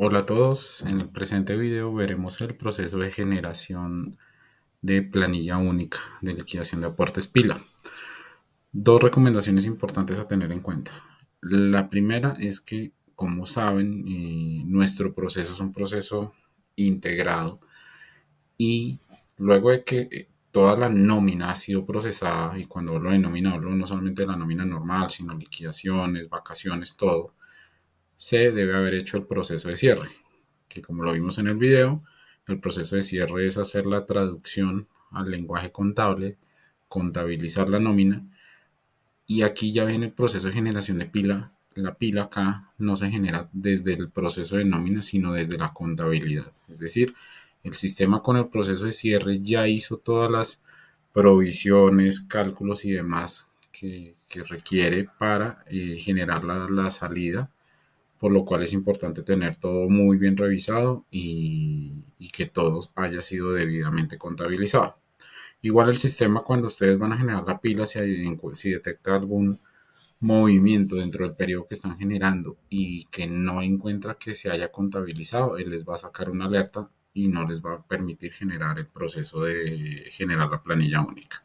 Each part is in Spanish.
Hola a todos, en el presente video veremos el proceso de generación de planilla única de liquidación de aportes pila. Dos recomendaciones importantes a tener en cuenta. La primera es que, como saben, nuestro proceso es un proceso integrado y luego de que toda la nómina ha sido procesada, y cuando hablo de nómina hablo no solamente de la nómina normal, sino liquidaciones, vacaciones, todo, se debe haber hecho el proceso de cierre, que como lo vimos en el video, el proceso de cierre es hacer la traducción al lenguaje contable, contabilizar la nómina, y aquí ya viene el proceso de generación de pila. La pila acá no se genera desde el proceso de nómina, sino desde la contabilidad. Es decir, el sistema con el proceso de cierre ya hizo todas las provisiones, cálculos y demás que requiere para generar la salida, por lo cual es importante tener todo muy bien revisado y que todo haya sido debidamente contabilizado. Igual el sistema, cuando ustedes van a generar la pila, si detecta algún movimiento dentro del periodo que están generando y que no encuentra que se haya contabilizado, él les va a sacar una alerta y no les va a permitir generar el proceso de generar la planilla única.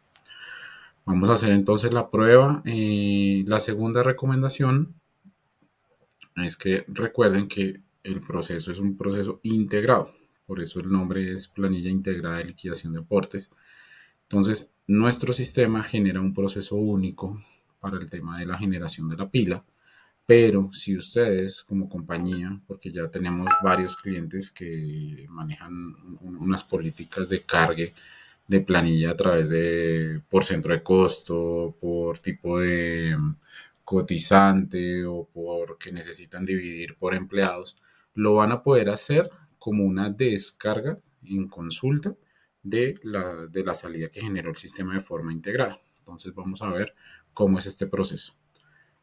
Vamos a hacer entonces la prueba. La segunda recomendación es que recuerden que el proceso es un proceso integrado, por eso el nombre es planilla integrada de liquidación de aportes. Entonces, nuestro sistema genera un proceso único para el tema de la generación de la pila, pero si ustedes como compañía, porque ya tenemos varios clientes que manejan unas políticas de cargue de planilla a través de por centro de costo, por tipo de cotizante o porque necesitan dividir por empleados, lo van a poder hacer como una descarga en consulta de la salida que generó el sistema de forma integrada. Entonces vamos a ver cómo es este proceso.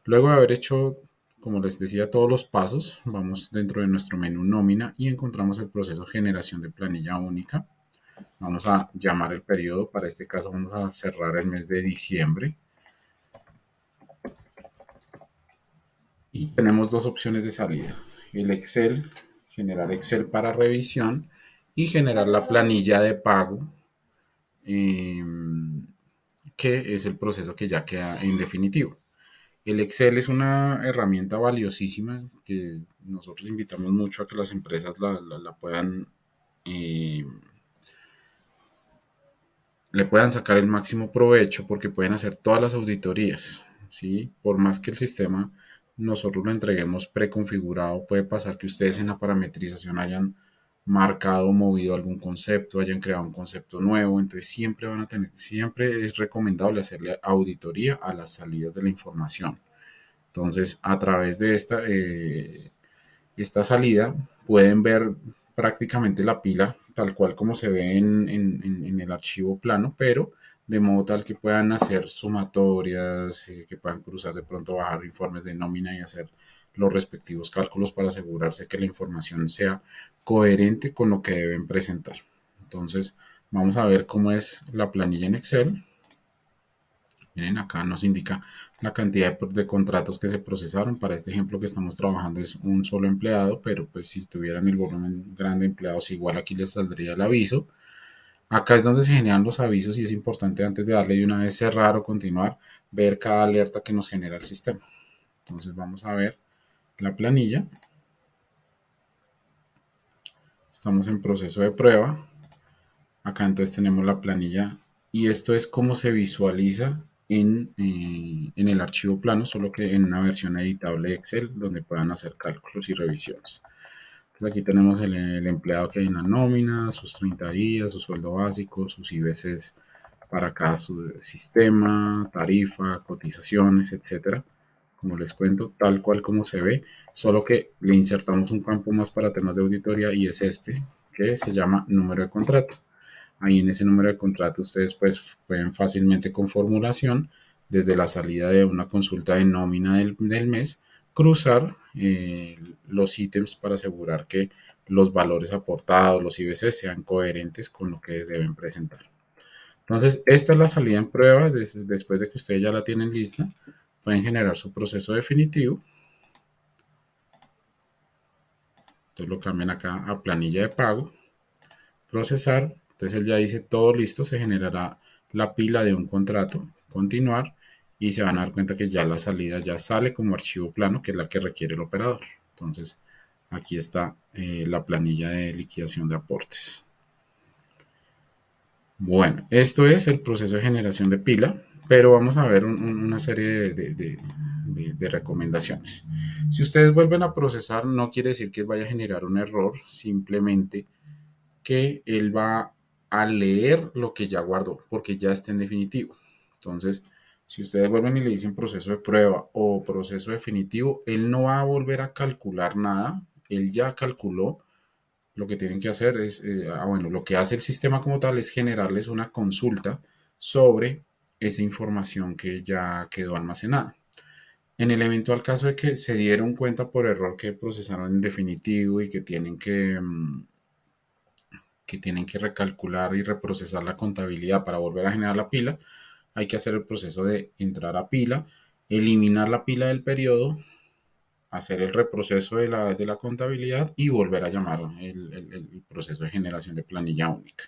Luego de haber hecho, como les decía, todos los pasos, vamos dentro de nuestro menú nómina y encontramos el proceso de generación de planilla única. Vamos a llamar el periodo, para este caso vamos a cerrar el mes de diciembre. Y tenemos dos opciones de salida. El Excel, generar Excel para revisión y generar la planilla de pago, eh, que es el proceso que ya queda en definitivo. El Excel es una herramienta valiosísima que nosotros invitamos mucho a que las empresas la puedan, eh, le puedan sacar el máximo provecho, porque pueden hacer todas las auditorías, ¿sí? Por más que el sistema nosotros lo entreguemos preconfigurado, puede pasar que ustedes en la parametrización hayan marcado o movido algún concepto, hayan creado un concepto nuevo, entonces siempre es recomendable hacerle auditoría a las salidas de la información. Entonces, a través de esta salida pueden ver prácticamente la pila tal cual como se ve en el archivo plano, pero de modo tal que puedan hacer sumatorias, que puedan cruzar de pronto, bajar informes de nómina y hacer los respectivos cálculos para asegurarse que la información sea coherente con lo que deben presentar. Entonces, vamos a ver cómo es la planilla en Excel. Miren, acá nos indica la cantidad de contratos que se procesaron. Para este ejemplo que estamos trabajando es un solo empleado, pero pues si tuvieran el volumen grande de empleados, igual aquí les saldría el aviso. Acá es donde se generan los avisos y es importante, antes de darle de una vez cerrar o continuar, ver cada alerta que nos genera el sistema. Entonces vamos a ver la planilla. Estamos en proceso de prueba. Acá entonces tenemos la planilla y esto es como se visualiza en el archivo plano, solo que en una versión editable de Excel donde puedan hacer cálculos y revisiones. Entonces aquí tenemos el empleado que hay en la nómina, sus 30 días, su sueldo básico, sus IBCs para cada su sistema, tarifa, cotizaciones, etcétera. Como les cuento, tal cual como se ve, solo que le insertamos un campo más para temas de auditoría y es este, que se llama número de contrato. Ahí en ese número de contrato ustedes pues pueden fácilmente con formulación, desde la salida de una consulta de nómina del mes, cruzar los ítems para asegurar que los valores aportados, los IBC, sean coherentes con lo que deben presentar. Entonces, esta es la salida en prueba. Después de que ustedes ya la tienen lista, pueden generar su proceso definitivo. Entonces lo cambian acá a planilla de pago, procesar. Entonces él ya dice todo listo, se generará la pila de un contrato, continuar, y se van a dar cuenta que ya la salida ya sale como archivo plano, que es la que requiere el operador. Entonces aquí está la planilla de liquidación de aportes. Bueno, esto es el proceso de generación de pila, pero vamos a ver una serie de recomendaciones. Si ustedes vuelven a procesar, no quiere decir que vaya a generar un error, simplemente que él va a leer lo que ya guardó, porque ya está en definitivo. Entonces, si ustedes vuelven y le dicen proceso de prueba o proceso definitivo, él no va a volver a calcular nada, él ya calculó. Lo que tienen que hacer es, bueno, lo que hace el sistema como tal es generarles una consulta sobre esa información que ya quedó almacenada. En el eventual caso de que se dieron cuenta por error que procesaron en definitivo y que tienen que recalcular y reprocesar la contabilidad para volver a generar la pila, hay que hacer el proceso de entrar a pila, eliminar la pila del periodo, hacer el reproceso de la contabilidad y volver a llamar el proceso de generación de planilla única.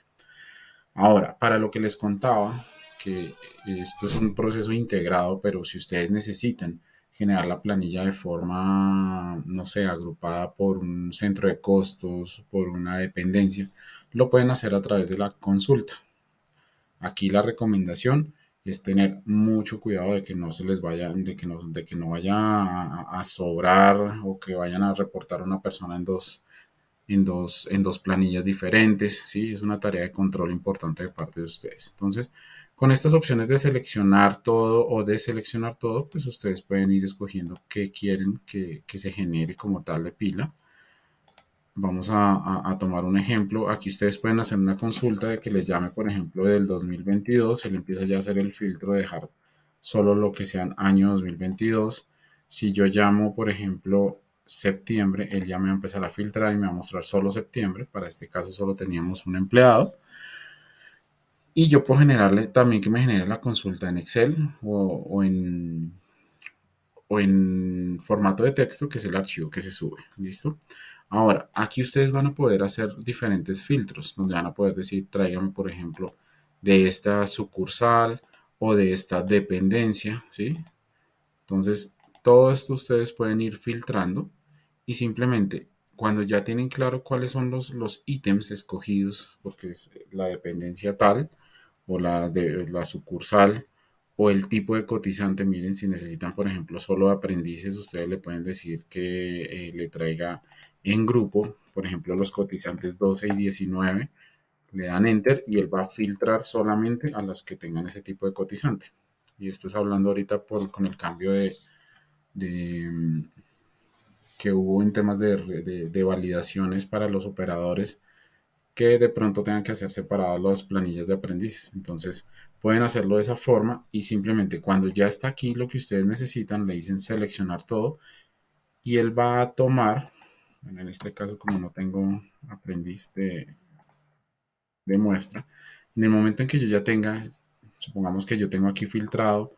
Ahora, para lo que les contaba, que esto es un proceso integrado, pero si ustedes necesitan generar la planilla de forma, no sé, agrupada por un centro de costos, por una dependencia, lo pueden hacer a través de la consulta. Aquí la recomendación es tener mucho cuidado de que no se les vaya, de que no vaya a sobrar o que vayan a reportar a una persona en dos planillas diferentes, ¿sí? Es una tarea de control importante de parte de ustedes. Entonces, con estas opciones de seleccionar todo o deseleccionar todo, pues ustedes pueden ir escogiendo qué quieren que se genere como tal de pila. Vamos a tomar un ejemplo. Aquí ustedes pueden hacer una consulta de que les llame, por ejemplo, del 2022. Él empieza ya a hacer el filtro de dejar solo lo que sean año 2022. Si yo llamo, por ejemplo, septiembre, él ya me va a empezar a filtrar y me va a mostrar solo septiembre. Para este caso solo teníamos un empleado. Y yo puedo generarle también que me genere la consulta en Excel o en formato de texto, que es el archivo que se sube. ¿Listo? Ahora, aquí ustedes van a poder hacer diferentes filtros, donde van a poder decir, tráigame, por ejemplo, de esta sucursal o de esta dependencia, ¿sí? Entonces, todo esto ustedes pueden ir filtrando y simplemente cuando ya tienen claro cuáles son los ítems escogidos, porque es la dependencia tal o la sucursal o el tipo de cotizante, miren, si necesitan, por ejemplo, solo aprendices, ustedes le pueden decir que le traiga en grupo, por ejemplo, los cotizantes 12 y 19, le dan enter y él va a filtrar solamente a las que tengan ese tipo de cotizante. Y esto es hablando ahorita con el cambio de que hubo en temas de validaciones para los operadores que de pronto tengan que hacer separadas las planillas de aprendices. Entonces pueden hacerlo de esa forma y simplemente cuando ya está aquí lo que ustedes necesitan, le dicen seleccionar todo y él va a tomar, bueno, en este caso como no tengo aprendiz de muestra, en el momento en que yo ya tenga, supongamos que yo tengo aquí filtrado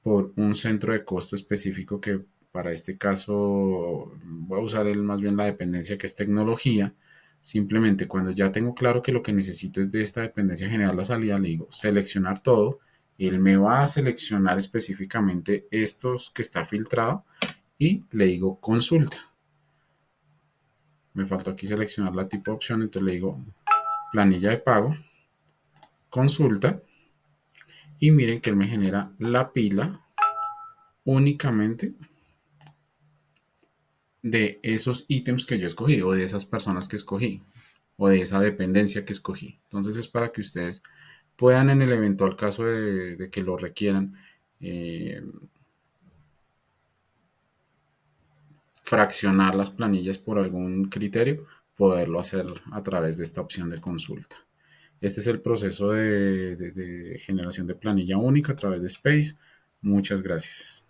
por un centro de costo específico que para este caso voy a usar más bien la dependencia que es tecnología. Simplemente cuando ya tengo claro que lo que necesito es de esta dependencia generar la salida, le digo seleccionar todo. Él me va a seleccionar específicamente estos que está filtrado y le digo consulta. Me falta aquí seleccionar la tipo de opción, entonces le digo planilla de pago, consulta y miren que él me genera la pila únicamente de esos ítems que yo escogí o de esas personas que escogí o de esa dependencia que escogí. Entonces es para que ustedes puedan en el eventual caso de que lo requieran eh, fraccionar las planillas por algún criterio, poderlo hacer a través de esta opción de consulta. Este es el proceso de generación de planilla única a través de Space. Muchas gracias.